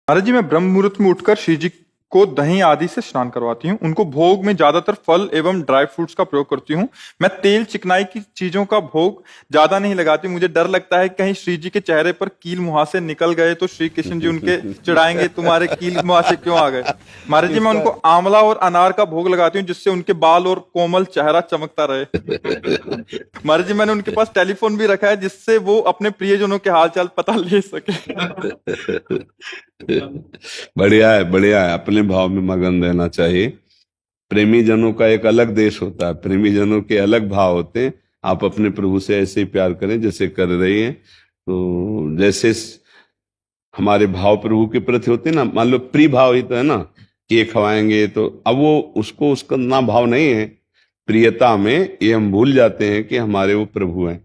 महाराज जी, मैं ब्रह्म मुहूर्त में उठकर श्री जी को दही आदि से स्नान करवाती हूँ। उनको भोग में ज्यादातर फल एवं ड्राई फ्रूट्स का प्रयोग करती हूँ। मैं तेल चिकनाई की चीजों का भोग ज्यादा नहीं लगाती। मुझे डर लगता है कि कहीं श्री जी के चेहरे पर कील मुहासे निकल गए तो श्री कृष्ण जी उनके चिढ़ाएंगे, तुम्हारे कील मुहासे क्यों आ गए। महाराज जी, मैं इसका उनको आंवला और अनार का भोग लगाती हूँ जिससे उनके बाल और कोमल चेहरा चमकता रहे। महाराज जी, मैंने उनके पास टेलीफोन भी रखा है जिससे वो अपने प्रियजनों के हालचाल पता ले सके। बढ़िया है, बढ़िया है। अपने भाव में मगन रहना चाहिए। प्रेमी जनों का एक अलग देश होता है, प्रेमी जनों के अलग भाव होते हैं। आप अपने प्रभु से ऐसे ही प्यार करें जैसे कर रही हैं। तो जैसे हमारे भाव प्रभु के प्रति होते हैं ना, मान लो प्रिय भाव ही तो है ना, केक खवाएंगे तो अब वो उसको उसका ना भाव नहीं है। प्रियता में ये हम भूल जाते हैं कि हमारे वो प्रभु हैं।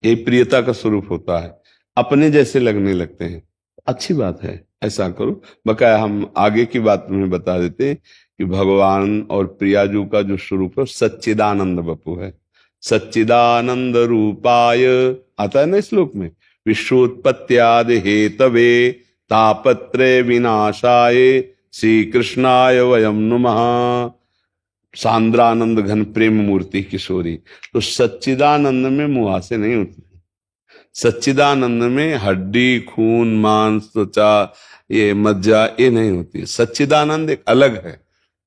ये प्रियता का स्वरूप होता है, अपने जैसे लगने लगते हैं। अच्छी बात है, ऐसा करो। बकाया हम आगे की बात तुम्हें बता देते हैं कि भगवान और प्रियाजू का जो स्वरूप है सच्चिदानंद बपू है। सच्चिदानंद रूपाय आता है ना श्लोक में, विश्वोत्पत्त्यादि हेतवे तापत्रय विनाशाय श्री कृष्णाय वयम नुमः। सांद्रानंद घन प्रेम मूर्ति किशोरी। तो सच्चिदानंद में मुहासे नहीं होते। सच्चिदानंद में हड्डी खून मांस त्वचा ये मज्जा ये नहीं होती। सच्चिदानंद एक अलग है।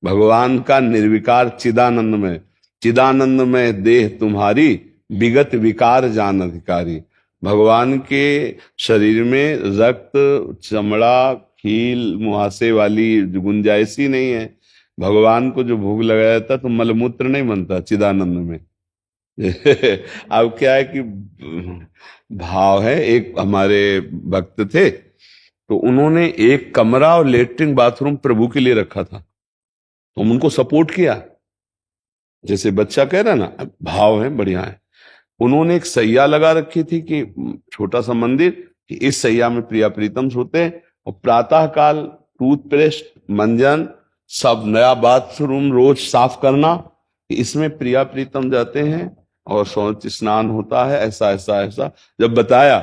भगवान का निर्विकार चिदानंद में, चिदानंद में देह तुम्हारी विगत विकार जान अधिकारी। भगवान के शरीर में रक्त चमड़ा खील मुहासे वाली गुंजाइश ही नहीं है। भगवान को जो भोग लगाया था तो मलमूत्र नहीं बनता चिदानंद में। अब क्या है कि भाव है। एक हमारे भक्त थे तो उन्होंने एक कमरा और लेटरिन बाथरूम प्रभु के लिए रखा था, तो हम उनको सपोर्ट किया। जैसे बच्चा कह रहा ना, भाव है, बढ़िया है। उन्होंने एक सैया लगा रखी थी कि छोटा सा मंदिर, कि इस सैया में प्रिया प्रीतम सोते हैं और प्रातः काल टूथपेस्ट मंजन सब नया बाथरूम रोज साफ करना, इसमें प्रिया प्रीतम जाते हैं और शौच स्नान होता है। ऐसा ऐसा ऐसा जब बताया,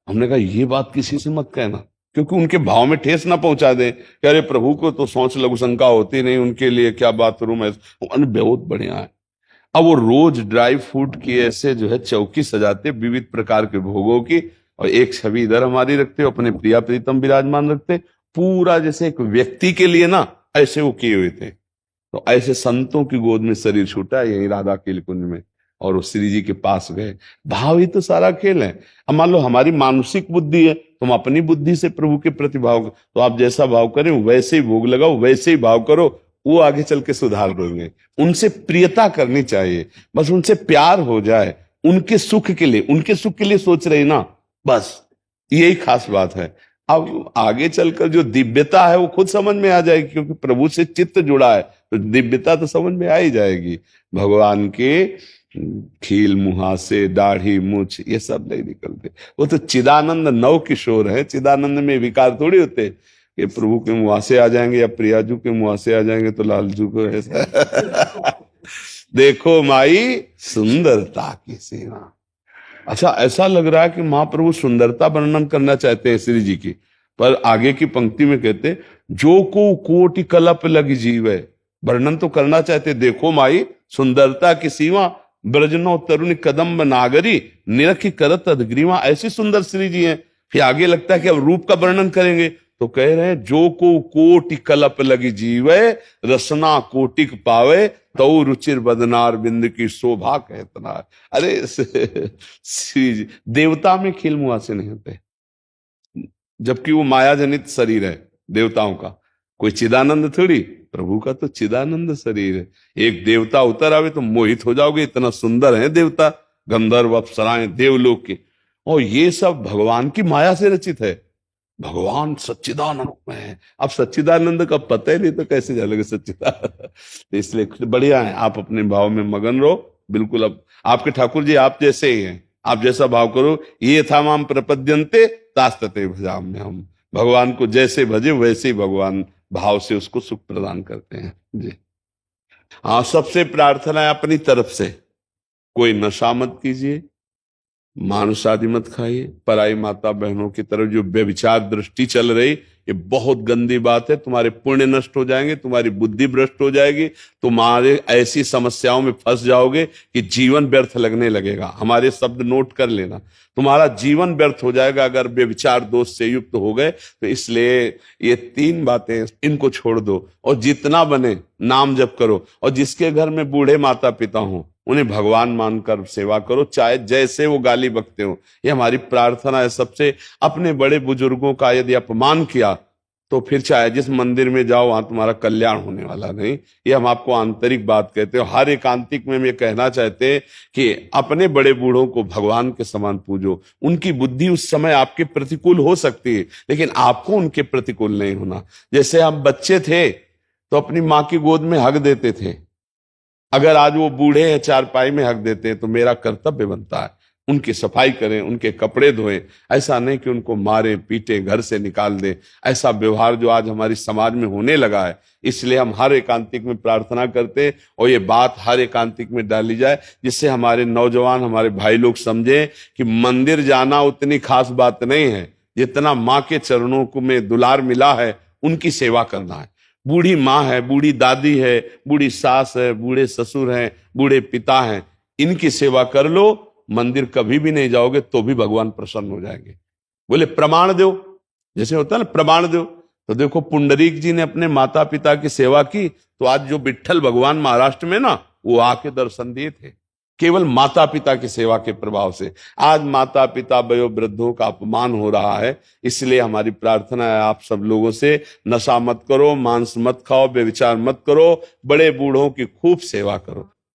हमने कहा ये बात किसी से मत कहना, क्योंकि उनके भाव में ठेस ना पहुंचा दें कि अरे प्रभु को तो शौच लघु शंका होती नहीं, उनके लिए क्या बाथरूम है। बहुत बढ़िया है। अब वो रोज ड्राई फ्रूट की ऐसे जो है चौकी सजाते विविध प्रकार के भोगों की, और एक छवि इधर हमारी रखते, अपने प्रिया प्रीतम विराजमान रखते, पूरा जैसे एक व्यक्ति के लिए ना ऐसे वो किए हुए थे। तो ऐसे संतों की गोद में शरीर छूटा यही राधा के कुंज में, और वो श्री जी के पास गए। भाव ही तो सारा खेल है। अब मान लो हमारी मानसिक बुद्धि है, तुम अपनी बुद्धि से प्रभु के प्रति भाव, तो आप जैसा भाव करें वैसे ही भोग लगाओ, वैसे ही भाव करो, वो आगे चल के सुधार देंगे। उनसे प्रियता करनी चाहिए, बस उनसे प्यार हो जाए, उनके सुख के लिए, उनके सुख के लिए सोच रहे ना, बस यही खास बात है। अब आगे चलकर जो दिव्यता है वो खुद समझ में आ जाएगी, क्योंकि प्रभु से चित्त जुड़ा है तो दिव्यता तो समझ में आ ही जाएगी। भगवान के खील मुहासे दाढ़ी मूछ ये सब नहीं निकलते। वो तो चिदानंद नव किशोर है। चिदानंद में विकार थोड़ी होते कि प्रभु के मुहासे आ जाएंगे या प्रियाजू के मुहासे आ जाएंगे तो लालजू को ऐसा। देखो माई सुंदरता की सीमा। अच्छा, ऐसा लग रहा है कि महाप्रभु सुंदरता वर्णन करना चाहते हैं श्री जी की, पर आगे की पंक्ति में कहते जो को कोटि कलप लग जीवे। वर्णन तो करना चाहते, देखो माई सुंदरता की सीमा, ब्रजनो तरुण कदम्ब नागरी निरखी करत अधग्रीवा। ऐसी सुंदर श्री जी हैं। फिर आगे लगता है कि अब रूप का वर्णन करेंगे, तो कह रहे हैं जो को कोटि कलप लगी जीवे रसना कोटिक पावे तो रुचिर बदनार बिंद की शोभा कहतना। अरे श्री जी देवता में खिल मुहासे नहीं होते, जबकि वो माया जनित शरीर है देवताओं का। कोई चिदानंद थोड़ी, प्रभु का तो चिदानंद शरीर है। एक देवता उतर आवे तो मोहित हो जाओगे, इतना सुंदर है देवता, गंधर्व अप्सराएं देवलोक के। और ये सब भगवान की माया से रचित है। भगवान सच्चिदानंद में है। अब सच्चिदानंद का पता ही नहीं तो कैसे जानेंगे सच्चिदानंद। तो इसलिए बढ़िया है, आप अपने भाव में मगन रहो बिल्कुल। अब आपके ठाकुर जी आप जैसे ही हैं, आप जैसा भाव करो। ये था माम प्रपद्यन्ते तास्तते भजाम में। हम भगवान को जैसे भजे वैसे ही भगवान भाव से उसको सुख प्रदान करते हैं जी। हाँ, सबसे प्रार्थना है अपनी तरफ से, कोई नशा मत कीजिए, मांस आदि मत खाइए। पराई माता बहनों की तरफ जो व्यभिचार दृष्टि चल रही ये बहुत गंदी बात है। तुम्हारे पुण्य नष्ट हो जाएंगे, तुम्हारी बुद्धि भ्रष्ट हो जाएगी, तुम्हारे ऐसी समस्याओं में फंस जाओगे कि जीवन व्यर्थ लगने लगेगा। हमारे शब्द नोट कर लेना, तुम्हारा जीवन व्यर्थ हो जाएगा अगर व्यभिचार दोष से युक्त हो गए। तो इसलिए ये 3 बातें, इनको छोड़ दो और जितना बने नाम जप करो। और जिसके घर में बूढ़े माता पिता हों उन्हें भगवान मानकर सेवा करो, चाहे जैसे वो गाली बकते हो। ये हमारी प्रार्थना है सबसे। अपने बड़े बुजुर्गों का यदि अपमान किया तो फिर चाहे जिस मंदिर में जाओ वहां तुम्हारा कल्याण होने वाला नहीं। ये हम आपको आंतरिक बात कहते हो। हर एकांतिक में हम ये कहना चाहते हैं कि अपने बड़े बूढ़ों को भगवान के समान पूजो। उनकी बुद्धि उस समय आपके प्रतिकूल हो सकती है, लेकिन आपको उनके प्रतिकूल नहीं होना। जैसे हम बच्चे थे तो अपनी माँ की गोद में हक देते थे, अगर आज वो बूढ़े हैं चारपाई में हक देते हैं तो मेरा कर्तव्य बनता है उनकी सफाई करें, उनके कपड़े धोएं। ऐसा नहीं कि उनको मारें पीटें, घर से निकाल दें। ऐसा व्यवहार जो आज हमारी समाज में होने लगा है, इसलिए हम हर एकांतिक में प्रार्थना करते हैं और ये बात हर एकांतिक में डाली जाए, जिससे हमारे नौजवान, हमारे भाई लोग समझें कि मंदिर जाना उतनी खास बात नहीं है जितना माँ के चरणों को में दुलार मिला है उनकी सेवा करना है। बूढ़ी माँ है, बूढ़ी दादी है, बूढ़ी सास है, बूढ़े ससुर हैं, बूढ़े पिता हैं, इनकी सेवा कर लो। मंदिर कभी भी नहीं जाओगे तो भी भगवान प्रसन्न हो जाएंगे। बोले प्रमाण दो, जैसे होता है ना प्रमाण दो। तो देखो पुंडरीक जी ने अपने माता पिता की सेवा की, तो आज जो विट्ठल भगवान महाराष्ट्र में ना, वो आके दर्शन दिए थे केवल माता पिता की सेवा के प्रभाव से। आज माता पिता वयोवृद्धों का अपमान हो रहा है, इसलिए हमारी प्रार्थना है आप सब लोगों से, नशा मत करो, मांस मत खाओ, व्यभिचार मत करो, बड़े बूढ़ों की खूब सेवा करो।